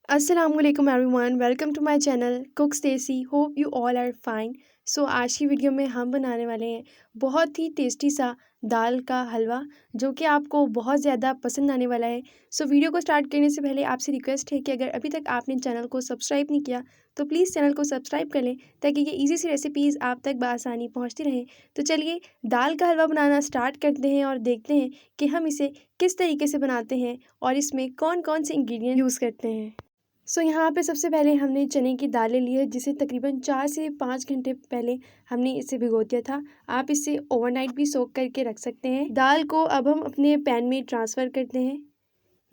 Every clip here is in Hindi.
अस्सलामुअलैकुम everyone, welcome to my channel cooks Desi. Hope you all are fine. आज की वीडियो में हम बनाने वाले हैं बहुत ही टेस्टी सा दाल का हलवा, जो कि आपको बहुत ज़्यादा पसंद आने वाला है। वीडियो को स्टार्ट करने से पहले आपसे रिक्वेस्ट है कि अगर अभी तक आपने चैनल को सब्सक्राइब नहीं किया तो प्लीज़ चैनल को सब्सक्राइब कर लें, ताकि ये ईजी सी रेसिपीज़ आप तक बआसानी पहुँचती रहें। तो चलिए दाल का हलवा बनाना स्टार्ट करते हैं और देखते हैं कि हम इसे किस तरीके से बनाते हैं और इसमें कौन कौन से इंग्रेडिएंट यूज़ करते हैं। यहाँ पे सबसे पहले हमने चने की दाल ले ली है, जिसे तकरीबन 4 से 5 घंटे पहले हमने इसे भिगो दिया था। आप इसे ओवरनाइट भी सोक करके रख सकते हैं। दाल को अब हम अपने पैन में ट्रांसफ़र करते हैं।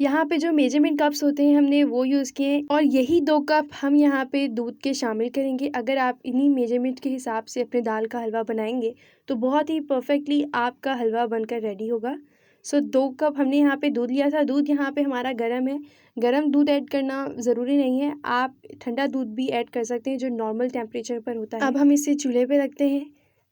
यहाँ पे जो मेजरमेंट कप्स होते हैं हमने वो यूज़ किए हैं, और यही 2 कप हम यहाँ पे दूध के शामिल करेंगे। अगर आप इन्हीं मेजरमेंट के हिसाब से अपने दाल का हलवा बनाएंगे तो बहुत ही परफेक्टली आपका हलवा बनकर रेडी होगा। 2 कप हमने यहाँ पे दूध लिया था। दूध यहाँ पे हमारा गर्म है। गर्म दूध ऐड करना ज़रूरी नहीं है, आप ठंडा दूध भी ऐड कर सकते हैं जो नॉर्मल टेम्परेचर पर होता है। अब हम इसे चूल्हे पे रखते हैं।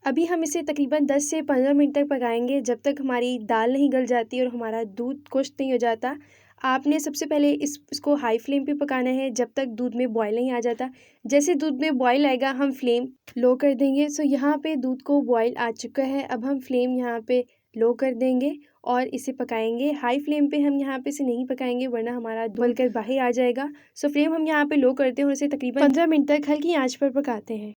अभी हम इसे तकरीबन 10 से 15 मिनट तक पकाएंगे, जब तक हमारी दाल नहीं गल जाती और हमारा दूध खुश्क नहीं हो जाता। आपने सबसे पहले इसको हाई फ्लेम पे पकाना है जब तक दूध में बॉयल नहीं आ जाता। जैसे दूध में बॉयल आएगा हम फ्लेम लो कर देंगे। यहाँ पे दूध को बॉयल आ चुका है। अब हम फ्लेम यहाँ पे लो कर देंगे और इसे पकाएंगे। हाई फ्लेम पे हम यहाँ पे इसे नहीं पकाएंगे, वरना हमारा उबल कर बाहर आ जाएगा। फ्लेम हम यहाँ पे लो करते हैं और इसे तकरीबन 15 मिनट तक हल्की आंच पर पकाते हैं।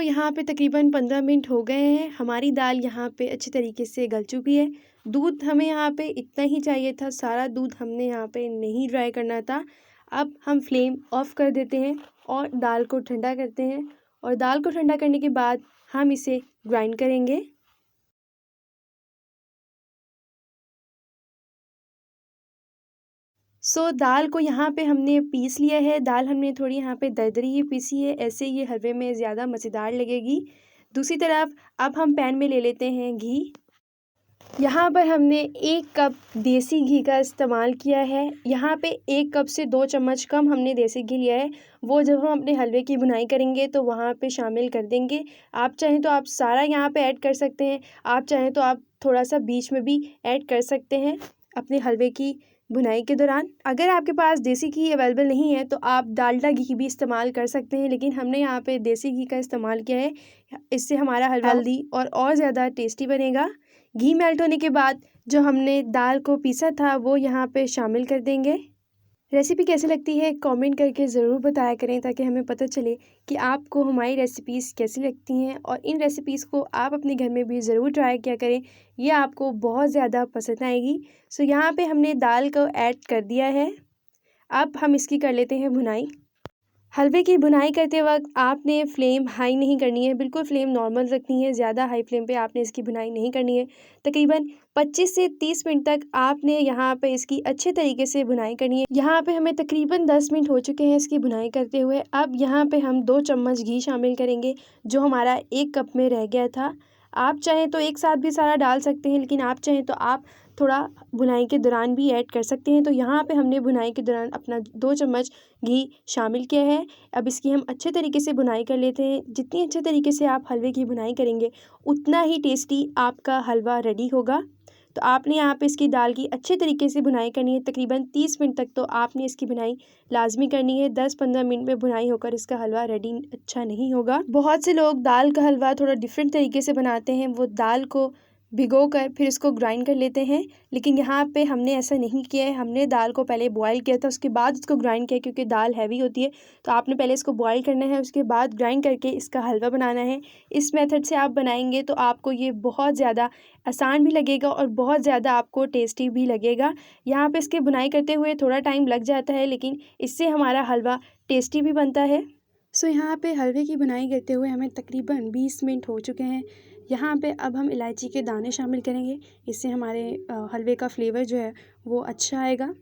यहाँ पे तकरीबन 15 मिनट हो गए हैं। हमारी दाल यहाँ पे अच्छी तरीके से गल चुकी है। दूध हमें यहाँ पे इतना ही चाहिए था, सारा दूध हमने यहाँ पे नहीं ड्राई करना था। अब हम फ्लेम ऑफ कर देते हैं और दाल को ठंडा करते हैं, और दाल को ठंडा करने के बाद हम इसे ग्राइंड करेंगे। दाल को यहाँ पे हमने पीस लिया है। दाल हमने थोड़ी यहाँ पे दरदरी ही पीसी है, ऐसे ये हलवे में ज़्यादा मज़ेदार लगेगी। दूसरी तरफ अब हम पैन में ले लेते हैं घी। यहाँ पर हमने 1 कप देसी घी का इस्तेमाल किया है। यहाँ पे 1 कप से 2 चम्मच कम हमने देसी घी लिया है। वो जब हम अपने हलवे की बुनाई करेंगे तो वहाँ पे शामिल कर देंगे। आप चाहें तो आप सारा यहाँ पे ऐड कर सकते हैं, आप चाहें तो आप थोड़ा सा बीच में भी ऐड कर सकते हैं अपने हलवे की भुनाई के दौरान। अगर आपके पास देसी घी अवेलेबल नहीं है तो आप डालडा घी भी इस्तेमाल कर सकते हैं, लेकिन हमने यहाँ पे देसी घी का इस्तेमाल किया है। इससे हमारा हलवा हेल्दी और ज़्यादा टेस्टी बनेगा। घी मेल्ट होने के बाद जो हमने दाल को पीसा था वो यहाँ पे शामिल कर देंगे। रेसिपी कैसी लगती है कमेंट करके ज़रूर बताया करें, ताकि हमें पता चले कि आपको हमारी रेसिपीज़ कैसी लगती हैं, और इन रेसिपीज़ को आप अपने घर में भी ज़रूर ट्राई किया करें, ये आपको बहुत ज़्यादा पसंद आएगी। यहाँ पे हमने दाल को ऐड कर दिया है। अब हम इसकी कर लेते हैं भुनाई। हलवे की भुनाई करते वक्त आपने फ्लेम हाई नहीं करनी है, बिल्कुल फ्लेम नॉर्मल रखनी है। ज़्यादा हाई फ्लेम पे आपने इसकी भुनाई नहीं करनी है। तकरीबन 25 से 30 मिनट तक आपने यहाँ पे इसकी अच्छे तरीके से भुनाई करनी है। यहाँ पे हमें तकरीबन 10 मिनट हो चुके हैं इसकी भुनाई करते हुए। अब यहाँ पे हम 2 चम्मच घी शामिल करेंगे, जो हमारा 1 कप में रह गया था। आप चाहें तो एक साथ भी सारा डाल सकते हैं, लेकिन आप चाहें तो आप थोड़ा भुनाई के दौरान भी ऐड कर सकते हैं। यहाँ पे हमने भुनाई के दौरान अपना 2 चम्मच घी शामिल किया है। अब इसकी हम अच्छे तरीके से भुनाई कर लेते हैं। जितनी अच्छे तरीके से आप हलवे की भुनाई करेंगे, उतना ही टेस्टी आपका हलवा रेडी होगा। आपने यहाँ पे इसकी दाल की अच्छे तरीके से भुनाई करनी है। तकरीबन 30 मिनट तक तो आपने इसकी भुनाई लाजमी करनी है। 10-15 मिनट में भुनाई होकर इसका हलवा रेडी अच्छा नहीं होगा। बहुत से लोग दाल का हलवा थोड़ा डिफरेंट तरीके से बनाते हैं, वो दाल को भिगो कर फिर इसको ग्राइंड कर लेते हैं, लेकिन यहाँ पे हमने ऐसा नहीं किया है। हमने दाल को पहले बॉईल किया था, उसके बाद इसको ग्राइंड किया, क्योंकि दाल हैवी होती है। तो आपने पहले इसको बॉईल करना है, उसके बाद ग्राइंड करके इसका हलवा बनाना है। इस मेथड से आप बनाएंगे तो आपको ये बहुत ज़्यादा आसान भी लगेगा और बहुत ज़्यादा आपको टेस्टी भी लगेगा। यहाँ पे इसकी बुनाई करते हुए थोड़ा टाइम लग जाता है, लेकिन इससे हमारा हलवा टेस्टी भी बनता है। यहाँ पे हलवे की बुनाई करते हुए हमें तकरीबन 20 मिनट हो चुके हैं। यहाँ पे अब हम इलायची के दाने शामिल करेंगे, इससे हमारे हलवे का फ्लेवर जो है वो अच्छा आएगा।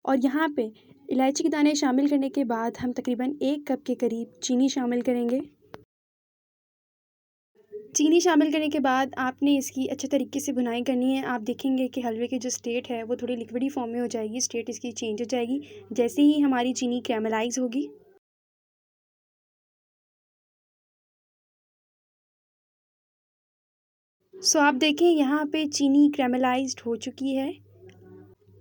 और यहाँ पे इलायची के दाने शामिल करने के बाद हम तकरीबन 1 कप के करीब चीनी शामिल करेंगे। चीनी शामिल करने के बाद आपने इसकी अच्छे तरीके से भुनाई करनी है। आप देखेंगे कि हलवे की जो स्टेट है वो थोड़ी लिक्विडी फॉर्म में हो जाएगी, स्टेट इसकी चेंज हो जाएगी जैसे ही हमारी चीनी कैरमलाइज होगी। सो आप देखें यहाँ पे चीनी कैरेमलाइज्ड हो चुकी है।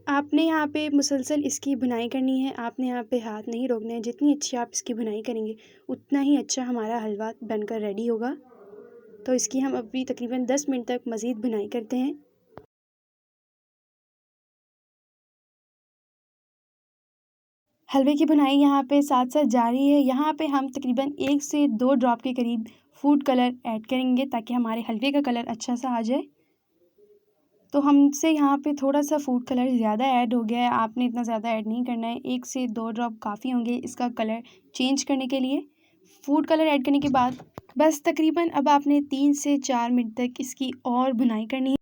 आपने यहाँ पे मुसलसल इसकी भुनाई करनी है, आपने यहाँ पे हाथ नहीं रोकना है। जितनी अच्छी आप इसकी भुनाई करेंगे उतना ही अच्छा हमारा हलवा बनकर रेडी होगा। तो इसकी हम अभी तकरीबन 10 मिनट तक मज़ीद भुनाई करते हैं। हलवे की भुनाई यहाँ पे साथ साथ जारी है। यहाँ पे हम तकरीबन 1 से 2 ड्रॉप के करीब फूड कलर ऐड करेंगे ताकि हमारे हलवे का कलर अच्छा सा आ जाए। तो हमसे यहाँ पे थोड़ा सा फूड कलर ज़्यादा ऐड हो गया है, आपने इतना ज़्यादा ऐड नहीं करना है। 1 से 2 ड्रॉप काफ़ी होंगे इसका कलर चेंज करने के लिए। फूड कलर ऐड करने के बाद बस तकरीबन अब आपने 3 से 4 मिनट तक इसकी और भुनाई करनी है।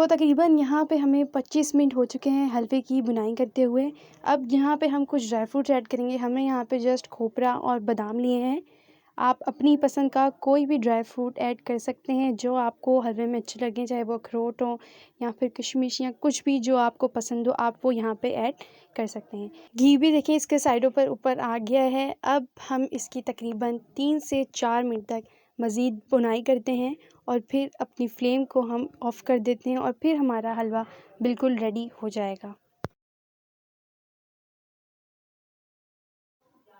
तकरीबन यहाँ पे हमें 25 मिनट हो चुके हैं हलवे की बुनाई करते हुए। अब यहाँ पे हम कुछ ड्राई फ्रूट्स ऐड करेंगे। हमने यहाँ पे जस्ट खोपरा और बादाम लिए हैं। आप अपनी पसंद का कोई भी ड्राई फ्रूट ऐड कर सकते हैं जो आपको हलवे में अच्छे लगें, चाहे वो अखरोट हो या फिर किशमिश या कुछ भी जो आपको पसंद हो आप वो यहाँ पे ऐड कर सकते हैं। घी भी देखिए इसके साइडों पर ऊपर आ गया है। अब हम इसकी तकरीबन 3 से 4 मिनट तक मज़ीद बुनाई करते हैं और फिर अपनी फ्लेम को हम ऑफ़ कर देते हैं और फिर हमारा हलवा बिल्कुल रेडी हो जाएगा।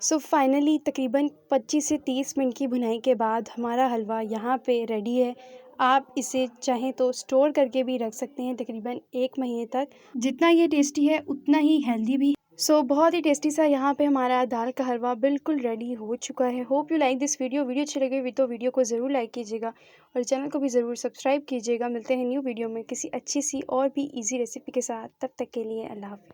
फाइनली तकरीबन 25 से 30 मिनट की भुनाई के बाद हमारा हलवा यहाँ पे रेडी है। आप इसे चाहें तो स्टोर करके भी रख सकते हैं तकरीबन 1 महीने तक। जितना ये टेस्टी है उतना ही हेल्दी भी। बहुत ही टेस्टी सा यहाँ पे हमारा दाल का हलवा बिल्कुल रेडी हो चुका है। Hope you like this video. Video अच्छी लगी हुई तो वीडियो को ज़रूर लाइक कीजिएगा और चैनल को भी ज़रूर सब्सक्राइब कीजिएगा। मिलते हैं न्यू वीडियो में किसी अच्छी सी और भी ईज़ी रेसिपी के साथ। तब तक के लिए अल्लाह हाफ़िज़।